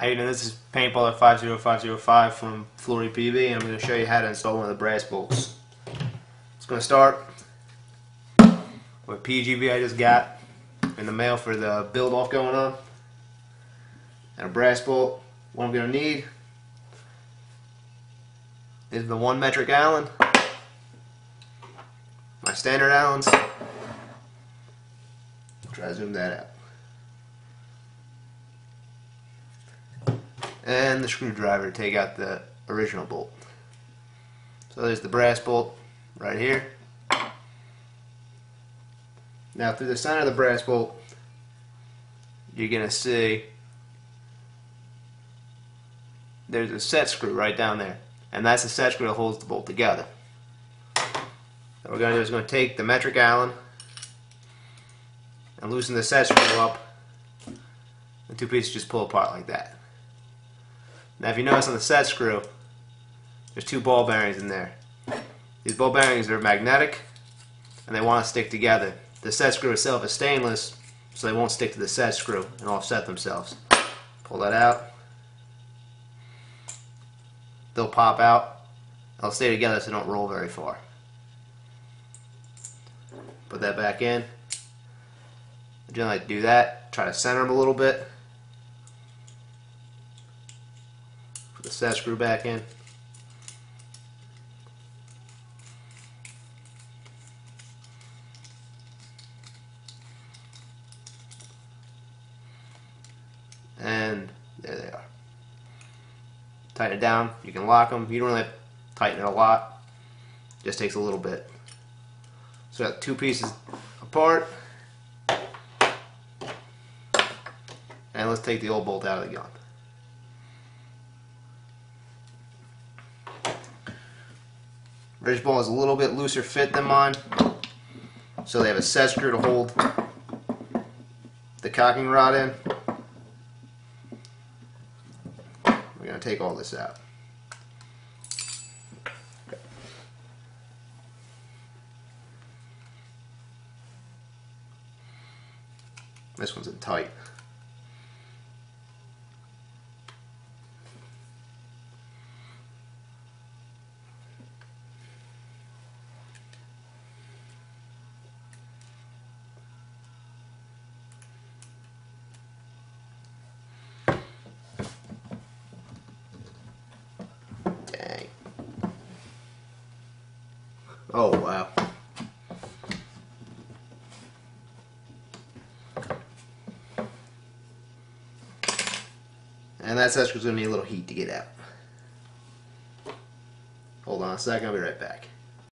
How you doing? This is Paintballer 50505 from FloryPB, and I'm going to show you how to install one of the brass bolts. It's going to start with PGB I just got in the mail for the build-off going on, and a brass bolt. What I'm going to need is the 1 metric Allen, my standard Allens. Try to zoom that out. And the screwdriver to take out the original bolt. So there's the brass bolt right here. Now through the center of the brass bolt, you're going to see there's a set screw right down there, and that's the set screw that holds the bolt together. What we're going to do is going to take the metric Allen and loosen the set screw up, and 2 pieces just pull apart like that. Now if you notice on the set screw, there's 2 ball bearings in there. These ball bearings are magnetic and they want to stick together. The set screw itself is stainless, so they won't stick to the set screw and offset themselves. Pull that out. They'll pop out. They'll stay together so they don't roll very far. Put that back in. I generally like to do that. Try to center them a little bit. Put the set screw back in. And there they are. Tighten it down. You can lock them. You don't really have to tighten it a lot. It just takes a little bit. So I got 2 pieces apart. And let's take the old bolt out of the gun. Ridge ball is a little bit looser fit than mine, so they have a set screw to hold the cocking rod in. We're going to take all this out. Okay. This one's in tight. Oh wow. And that set screw's going to need a little heat to get out. Hold on a second, I'll be right back.